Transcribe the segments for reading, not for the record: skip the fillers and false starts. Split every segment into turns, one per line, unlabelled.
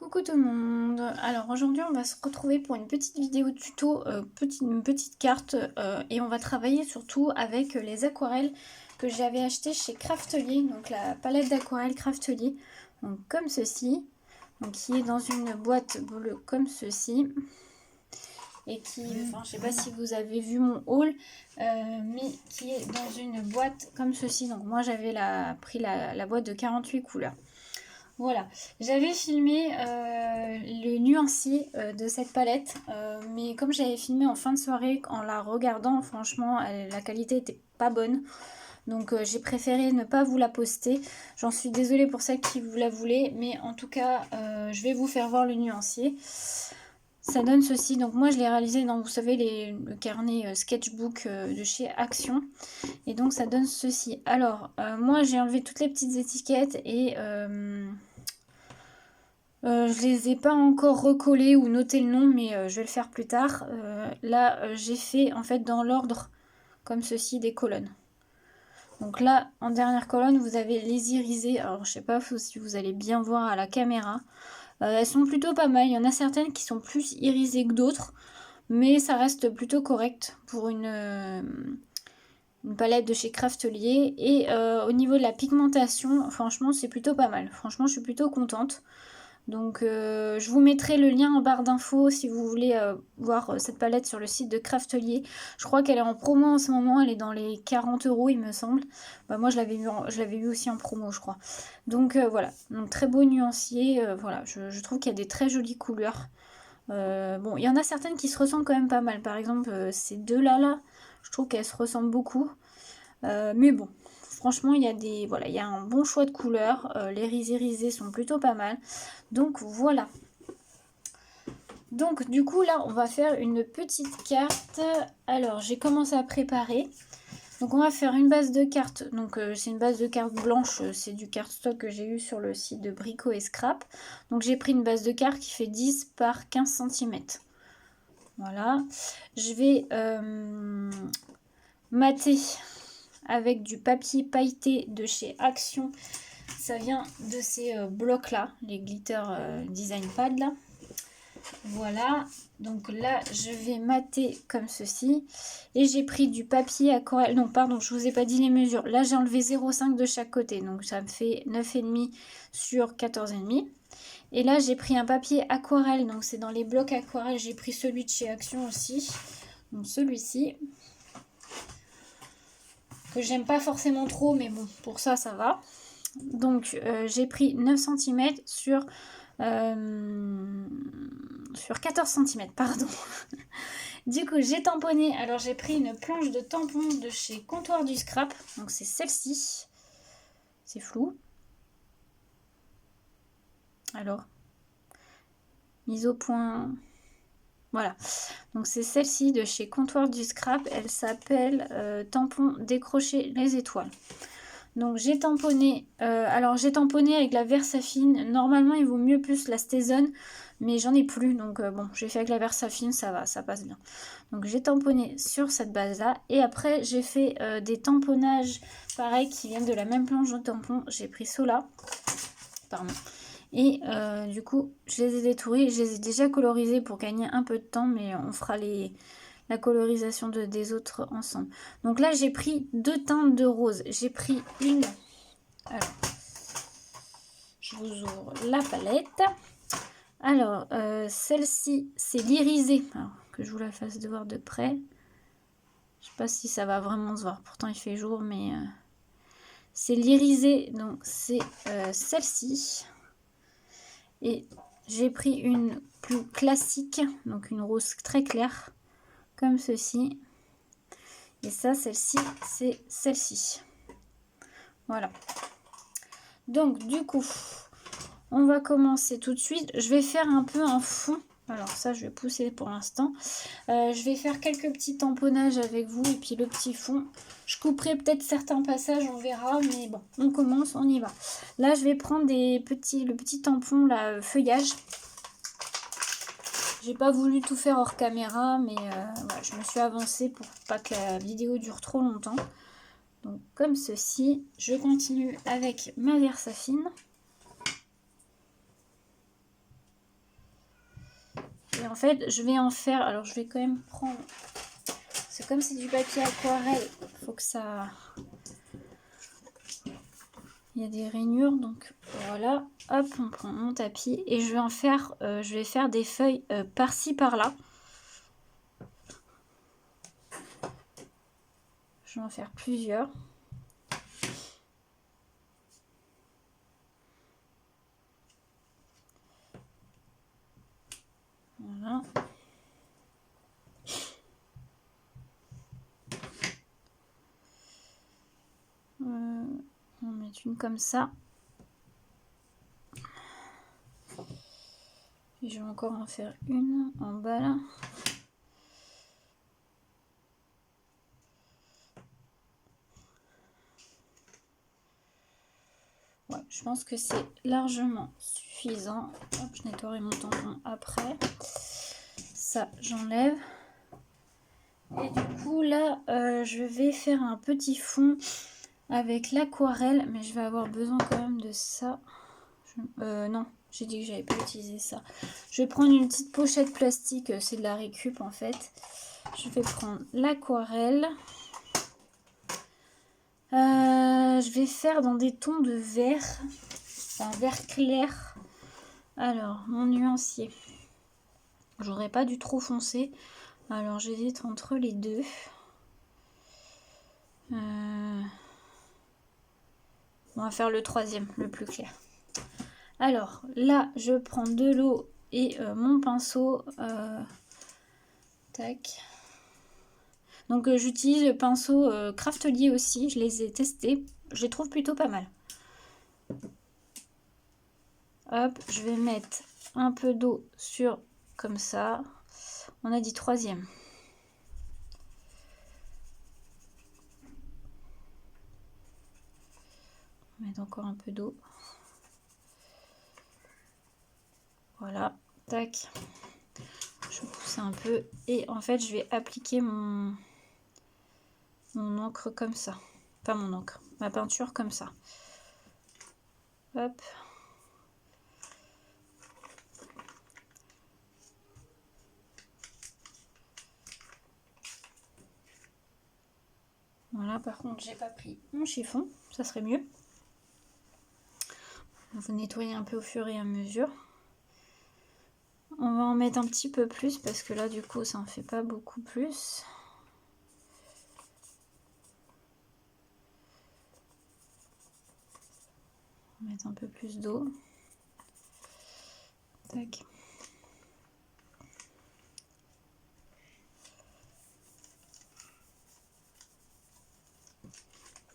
Coucou tout le monde. Alors aujourd'hui on va se retrouver pour une petite vidéo tuto, une petite carte et on va travailler surtout avec les aquarelles que j'avais achetées chez Craftelier, donc la palette d'aquarelles Craftelier, donc comme ceci, donc qui est dans une boîte bleue comme ceci et qui, enfin je sais pas si vous avez vu mon haul, mais qui est dans une boîte comme ceci. Donc moi j'avais pris la boîte de 48 couleurs. Voilà, j'avais filmé le nuancier de cette palette, mais comme j'avais filmé en fin de soirée, en la regardant, franchement, la qualité était pas bonne. Donc j'ai préféré ne pas vous la poster. J'en suis désolée pour celles qui vous la voulaient, mais en tout cas, je vais vous faire voir le nuancier. Ça donne ceci, donc moi je l'ai réalisé dans, vous savez, le carnet sketchbook de chez Action. Et donc ça donne ceci. Alors, moi j'ai enlevé toutes les petites étiquettes et... je les ai pas encore recollés ou noté le nom, mais je vais le faire plus tard. Là, j'ai fait en fait dans l'ordre comme ceci des colonnes. Donc là, en dernière colonne, vous avez les irisées. Alors, je sais pas si vous allez bien voir à la caméra. Elles sont plutôt pas mal. Il y en a certaines qui sont plus irisées que d'autres, mais ça reste plutôt correct pour une palette de chez Craftelier. Et au niveau de la pigmentation, franchement, c'est plutôt pas mal. Franchement, je suis plutôt contente. Donc je vous mettrai le lien en barre d'infos si vous voulez voir cette palette sur le site de Craftelier. Je crois qu'elle est en promo en ce moment, elle est dans les 40 € il me semble. Bah, moi je l'avais vu aussi en promo je crois. Donc voilà, donc très beau nuancier, voilà, je trouve qu'il y a des très jolies couleurs. Bon, il y en a certaines qui se ressemblent quand même pas mal, par exemple ces deux là, je trouve qu'elles se ressemblent beaucoup. Mais bon, franchement, voilà, il y a un bon choix de couleurs. Les irisés sont plutôt pas mal. Donc voilà. Donc du coup, là, on va faire une petite carte. Alors, j'ai commencé à préparer. Donc on va faire une base de cartes. Donc c'est une base de cartes blanche. C'est du cardstock que j'ai eu sur le site de Brico et Scrap. Donc j'ai pris une base de cartes qui fait 10 par 15 cm. Voilà. Je vais mater avec du papier pailleté de chez Action. Ça vient de ces blocs là, les glitter design pad là. Voilà, donc là je vais mater comme ceci. Et j'ai pris du papier aquarelle. Non pardon, je vous ai pas dit les mesures. Là j'ai enlevé 0,5 de chaque côté, donc ça me fait 9,5 sur 14,5. Et là j'ai pris un papier aquarelle, donc c'est dans les blocs aquarelle. J'ai pris celui de chez Action aussi, donc celui-ci que j'aime pas forcément trop, mais bon, pour ça, ça va. Donc, j'ai pris 9 cm sur 14 cm, pardon. Du coup, j'ai tamponné. Alors, j'ai pris une planche de tampon de chez Comptoir du Scrap. Donc, c'est celle-ci. C'est flou. Alors, mise au point... Voilà, donc c'est celle-ci de chez Comptoir du Scrap, elle s'appelle tampon décrocher les étoiles. Donc j'ai tamponné, alors j'ai tamponné avec la Versafine, normalement il vaut mieux plus la Stézone, mais j'en ai plus, donc bon, j'ai fait avec la Versafine, ça va, ça passe bien. Donc j'ai tamponné sur cette base-là, et après j'ai fait des tamponnages, pareil, qui viennent de la même planche de tampon, j'ai pris ceux-là, pardon. Et du coup, je les ai détourés, je les ai déjà colorisés pour gagner un peu de temps, mais on fera la colorisation des autres ensemble. Donc là, j'ai pris 2 teintes de rose. J'ai pris une... Alors, je vous ouvre la palette. Alors, celle-ci, c'est l'irisée. Alors, que je vous la fasse de voir de près. Je sais pas si ça va vraiment se voir. Pourtant, il fait jour, mais... c'est l'irisée, donc c'est celle-ci. Et j'ai pris une plus classique, donc une rose très claire, comme ceci. Et ça, celle-ci, c'est celle-ci. Voilà. Donc, du coup, on va commencer tout de suite. Je vais faire un peu un fond. Alors ça, je vais pousser pour l'instant. Je vais faire quelques petits tamponnages avec vous et puis le petit fond. Je couperai peut-être certains passages, on verra. Mais bon, on commence, on y va. Là, je vais prendre le petit tampon, là, feuillage. J'ai pas voulu tout faire hors caméra, mais voilà, je me suis avancée pour pas que la vidéo dure trop longtemps. Donc comme ceci, je continue avec ma Versafine. en fait, je vais en faire... Alors, je vais quand même prendre... C'est comme c'est du papier aquarelle, il faut que ça... Il y a des rainures, donc voilà. Hop, on prend mon tapis et je vais en faire... je vais faire des feuilles par-ci, par-là. Je vais en faire plusieurs. Voilà. On va mettre une comme ça. Et je vais encore en faire une en bas là. Ouais, je pense que c'est largement suffisant. Hop, je nettoierai mon tampon après. Ça, j'enlève. Et du coup, là, je vais faire un petit fond avec l'aquarelle. Mais je vais avoir besoin quand même de ça. Non, j'ai dit que j'avais pas utilisé ça. Je vais prendre une petite pochette plastique. C'est de la récup en fait. Je vais prendre l'aquarelle. Je vais faire dans des tons de vert. Un vert clair. Alors, mon nuancier. J'aurais pas du trop foncé. Alors, j'hésite entre les deux. On va faire le troisième, le plus clair. Alors, là, je prends de l'eau et mon pinceau. Tac. Donc, j'utilise le pinceau Craftelier aussi. Je les ai testés. Je les trouve plutôt pas mal. Hop, je vais mettre un peu d'eau sur comme ça. On a dit troisième. On va mettre encore un peu d'eau. Voilà, tac. Je pousse un peu et en fait je vais appliquer mon encre comme ça. Pas mon encre, ma peinture comme ça. Hop. Voilà, par contre j'ai pas pris mon chiffon, ça serait mieux. Vous nettoyez un peu au fur et à mesure. On va en mettre un petit peu plus parce que là du coup ça en fait pas beaucoup plus. On va mettre un peu plus d'eau. Tac.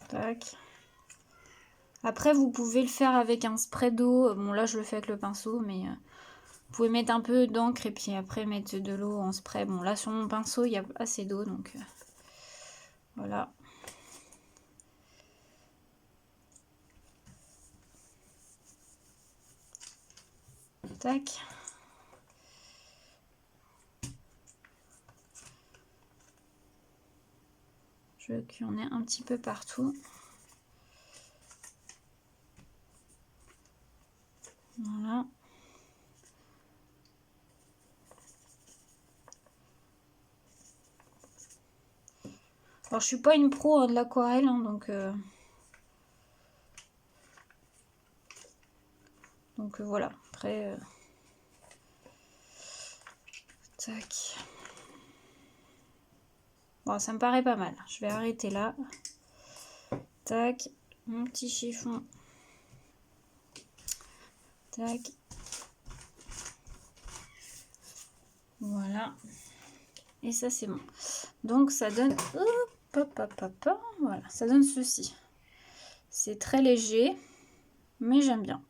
Tac. Après vous pouvez le faire avec un spray d'eau. Bon là je le fais avec le pinceau mais... Vous pouvez mettre un peu d'encre et puis après mettre de l'eau en spray. Bon là sur mon pinceau il y a assez d'eau donc voilà. Tac. Je veux qu'il y en ait un petit peu partout. Voilà. Alors je suis pas une pro de l'aquarelle hein, donc voilà. Après tac. Bon, ça me paraît pas mal. Je vais arrêter là. Tac, mon petit chiffon. Tac. Voilà. Et ça c'est bon. Donc ça donne voilà, ça donne ceci. C'est très léger, mais j'aime bien.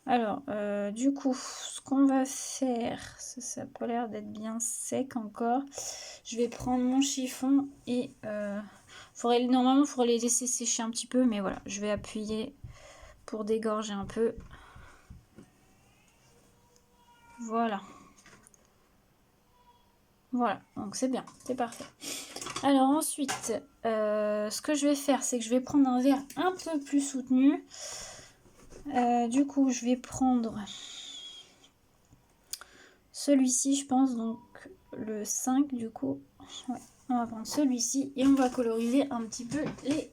Alors, du coup, ce qu'on va faire, ça n'a pas l'air d'être bien sec encore. Je vais prendre mon chiffon et normalement, il faudrait les laisser sécher un petit peu, mais voilà, je vais appuyer pour dégorger un peu. Voilà. Voilà, donc c'est bien, c'est parfait. Alors ensuite, ce que je vais faire, c'est que je vais prendre un verre un peu plus soutenu. Du coup, je vais prendre celui-ci, je pense, donc le 5 du coup. Ouais, on va prendre celui-ci et on va coloriser un petit peu les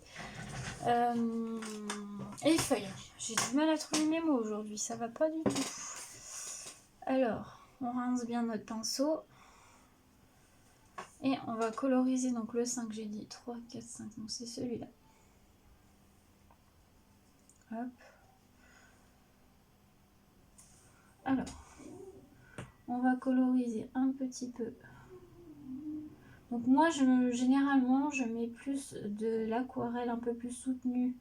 feuilles. J'ai du mal à trouver mes mots aujourd'hui, ça va pas du tout. Alors, on rince bien notre pinceau. Et on va coloriser donc le 5, j'ai dit 3, 4, 5, donc c'est celui-là. Hop. Alors, on va coloriser un petit peu. Donc moi, généralement, je mets plus de l'aquarelle un peu plus soutenue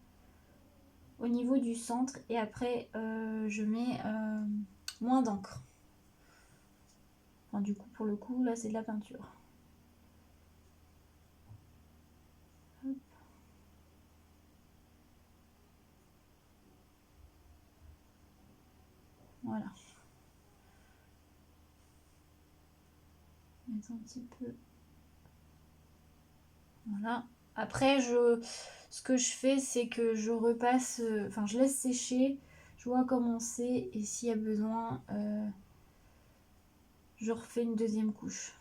au niveau du centre. Et après, je mets moins d'encre. Enfin, du coup, pour le coup, là, c'est de la peinture. Hop. Voilà. Mettre un petit peu. Voilà. Après, ce que je fais, c'est que je repasse, enfin, je laisse sécher, je vois comment c'est, et s'il y a besoin, je refais une deuxième couche.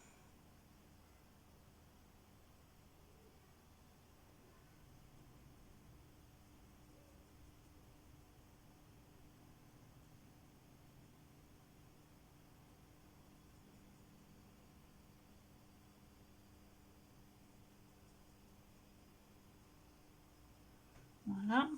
Voilà.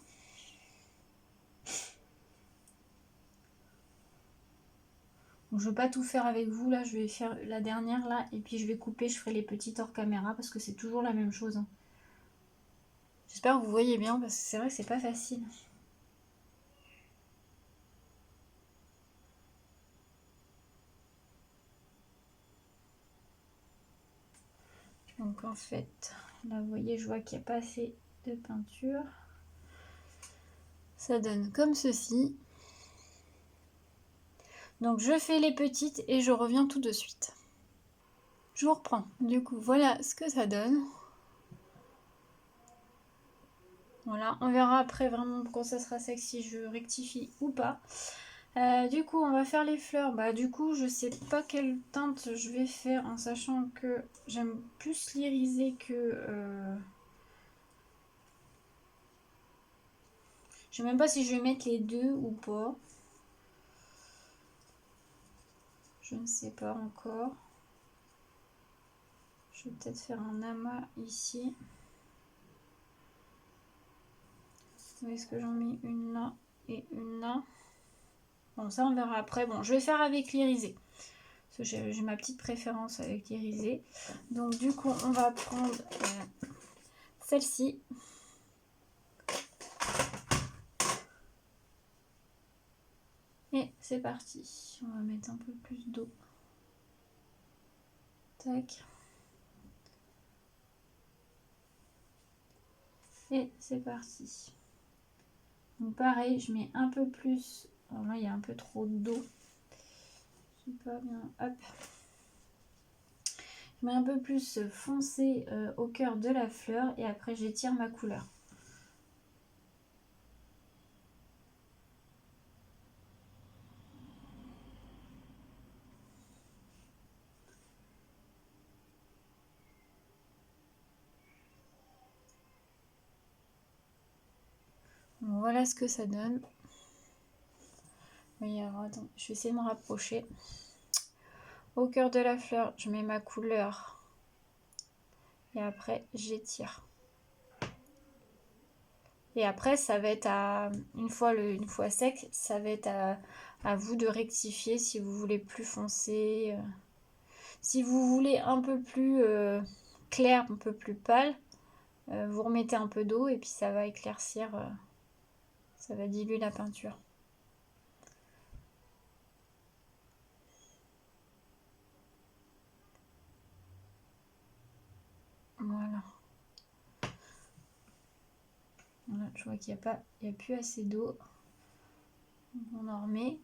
Donc, je ne vais pas tout faire avec vous, là, je vais faire la dernière, là, et puis je vais couper, je ferai les petites hors caméra, parce que c'est toujours la même chose. Hein. J'espère que vous voyez bien, parce que c'est vrai que c'est pas facile. Donc en fait, là vous voyez, je vois qu'il n'y a pas assez de peinture. Ça donne comme ceci. Donc je fais les petites et je reviens tout de suite. Je vous reprends. Du coup, voilà ce que ça donne. Voilà, on verra après vraiment quand ça sera sec si je rectifie ou pas. Du coup, on va faire les fleurs. Bah du coup, je sais pas quelle teinte je vais faire en sachant que j'aime plus l'iriser que... Je sais même pas si je vais mettre les deux ou pas. Je ne sais pas encore. Je vais peut-être faire un amas ici. Où est-ce que j'en mets une là et une là? Bon, ça on verra après. Bon, je vais faire avec l'irisé. Parce que j'ai ma petite préférence avec l'irisé. Donc du coup, on va prendre celle-ci. Et c'est parti. On va mettre un peu plus d'eau. Tac. Et c'est parti. Donc pareil, je mets un peu plus. Alors là, il y a un peu trop d'eau. Je sais pas bien. Hop. Je mets un peu plus foncé au cœur de la fleur et après j'étire ma couleur. Bon, voilà ce que ça donne. Oui, alors attends, je vais essayer de me rapprocher. Au cœur de la fleur, je mets ma couleur et après j'étire. Et après, ça va être une fois sec, ça va être à vous de rectifier si vous voulez plus foncé. Si vous voulez un peu plus clair, un peu plus pâle, vous remettez un peu d'eau et puis ça va éclaircir, ça va diluer la peinture. Voilà. Voilà, je vois qu'il n'y a plus assez d'eau. On en remet.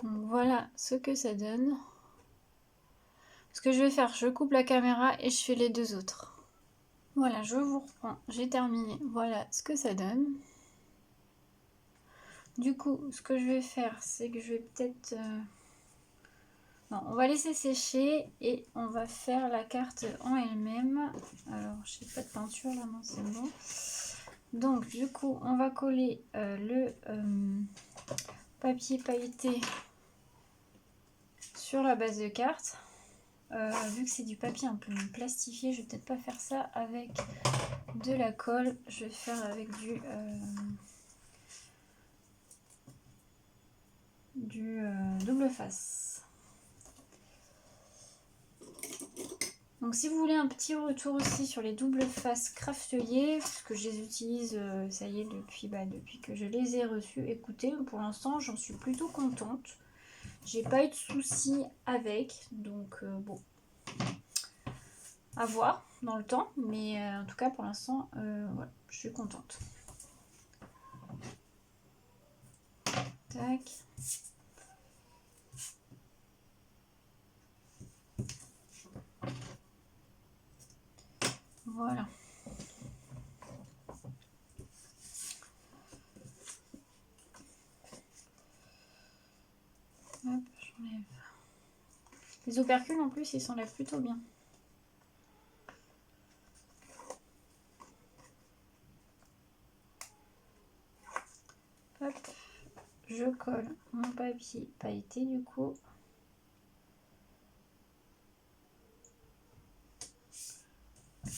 Donc voilà ce que ça donne. Ce que je vais faire, je coupe la caméra et je fais les deux autres. Voilà, je vous reprends, j'ai terminé. Voilà ce que ça donne. Du coup, ce que je vais faire, c'est que je vais peut-être... Non, on va laisser sécher et on va faire la carte en elle-même. Alors, je n'ai pas de peinture là, non, c'est bon. Donc, du coup, on va coller le papier pailleté sur la base de carte. Vu que c'est du papier un peu plastifié, je vais peut-être pas faire ça avec de la colle. Je vais faire avec du double face. Donc si vous voulez un petit retour aussi sur les doubles faces Craftelier, parce que je les utilise, ça y est, depuis que je les ai reçus, écoutez, pour l'instant j'en suis plutôt contente. J'ai pas eu de soucis avec, donc bon, à voir dans le temps, mais en tout cas pour l'instant, voilà, je suis contente. Tac. Voilà. Hop, j'enlève. Les opercules en plus, ils s'enlèvent plutôt bien. Hop, je colle mon papier pailleté du coup.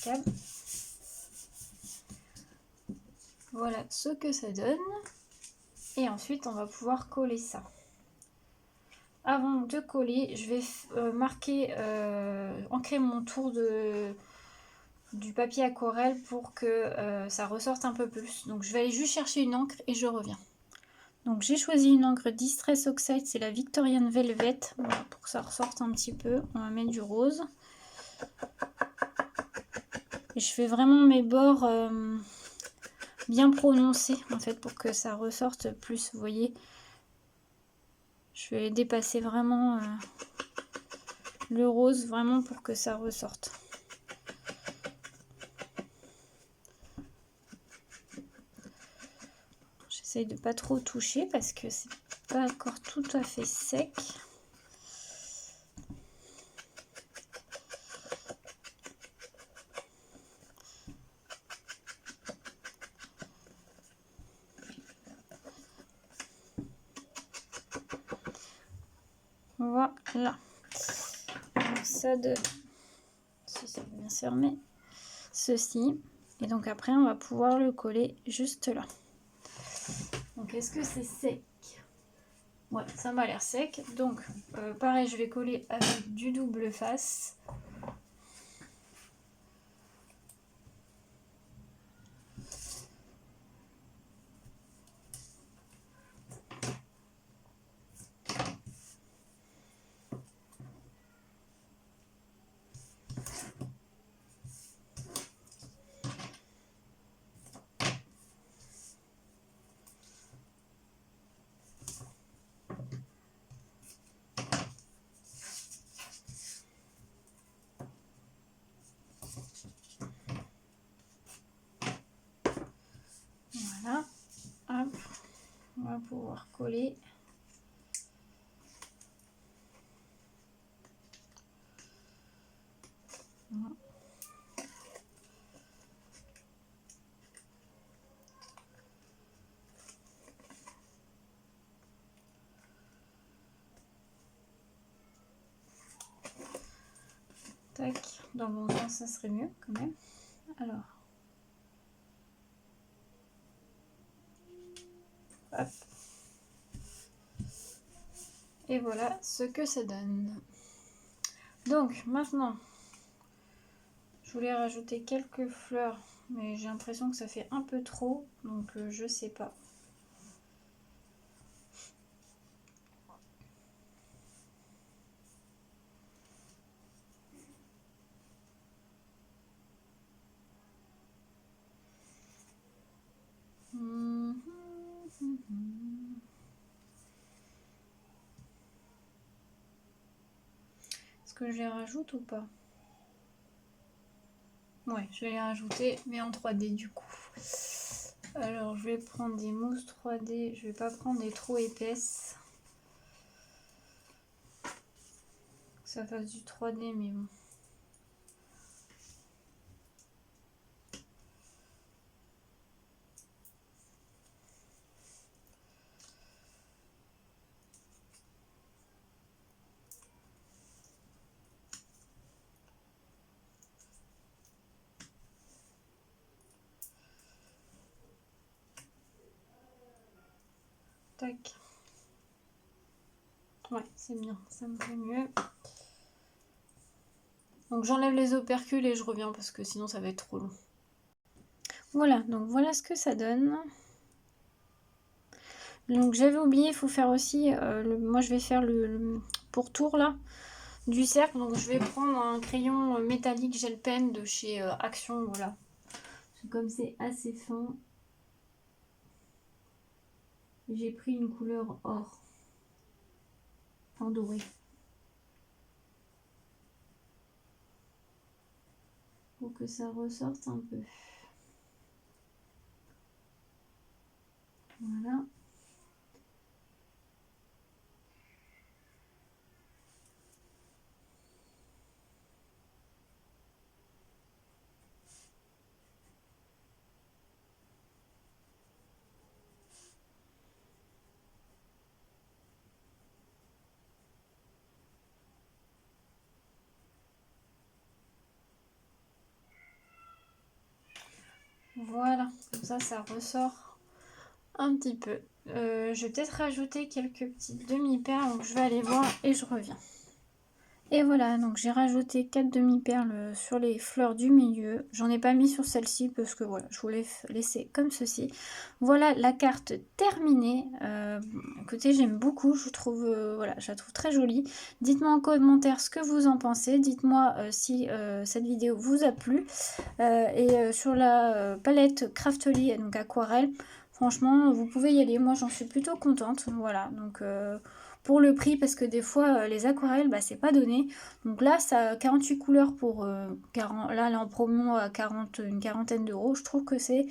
Impeccable. Voilà ce que ça donne. Et ensuite, on va pouvoir coller ça. Avant de coller, je vais ancrer mon tour du papier aquarelle pour que ça ressorte un peu plus. Donc je vais aller juste chercher une encre et je reviens. Donc j'ai choisi une encre Distress Oxide, c'est la Victorian Velvet. Voilà, pour que ça ressorte un petit peu, on va mettre du rose. Et je fais vraiment mes bords bien prononcés en fait pour que ça ressorte plus, vous voyez. Je vais dépasser vraiment le rose vraiment pour que ça ressorte. J'essaye de pas trop toucher parce que c'est pas encore tout à fait sec. Voilà. Donc ça donne, si ça veut bien fermer, ceci. Et donc après on va pouvoir le coller juste là. Donc est-ce que c'est sec? Ouais, ça m'a l'air sec. Donc pareil, je vais coller avec du double face. Voilà. Hop. On va pouvoir coller. Voilà. Tac, dans le bon sens, ça serait mieux quand même. Alors, hop. Et voilà ce que ça donne. Donc maintenant, je voulais rajouter quelques fleurs, mais j'ai l'impression que ça fait un peu trop, donc je sais pas. Est-ce que je les rajoute ou pas? Ouais, je vais les rajouter, mais en 3D du coup. Alors, je vais prendre des mousses 3D. Je vais pas prendre des trop épaisses. Que ça fasse du 3D, mais bon. Tac. Ouais, c'est bien, ça me fait mieux. Donc j'enlève les opercules et je reviens parce que sinon ça va être trop long. Voilà, donc voilà ce que ça donne. Donc j'avais oublié, il faut faire aussi, moi je vais faire le pourtour là du cercle. Donc je vais prendre un crayon métallique gel pen de chez Action, voilà. Comme c'est assez fin, j'ai pris une couleur or, en doré. Pour que ça ressorte un peu. Voilà. Voilà, comme ça ressort un petit peu. Je vais peut-être rajouter quelques petites demi-perles, donc je vais aller voir et je reviens. Et voilà, donc j'ai rajouté 4 demi-perles sur les fleurs du milieu. J'en ai pas mis sur celle-ci parce que voilà, je voulais laisser comme ceci. Voilà la carte terminée. Écoutez, j'aime beaucoup, je trouve, voilà, je la trouve très jolie. Dites-moi en commentaire ce que vous en pensez. Dites-moi si cette vidéo vous a plu. Sur la palette Craftly, donc aquarelle, franchement, vous pouvez y aller. Moi, j'en suis plutôt contente. Voilà, donc pour le prix, parce que des fois, les aquarelles, bah, c'est pas donné. Donc là, ça a 48 couleurs pour 40. Là, elle est en promo à 40, une quarantaine d'euros. Je trouve que c'est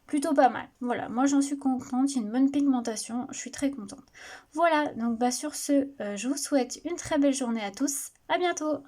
plutôt pas mal. Voilà, moi j'en suis contente, il y a une bonne pigmentation, je suis très contente. Voilà, donc bah sur ce, je vous souhaite une très belle journée à tous. À bientôt!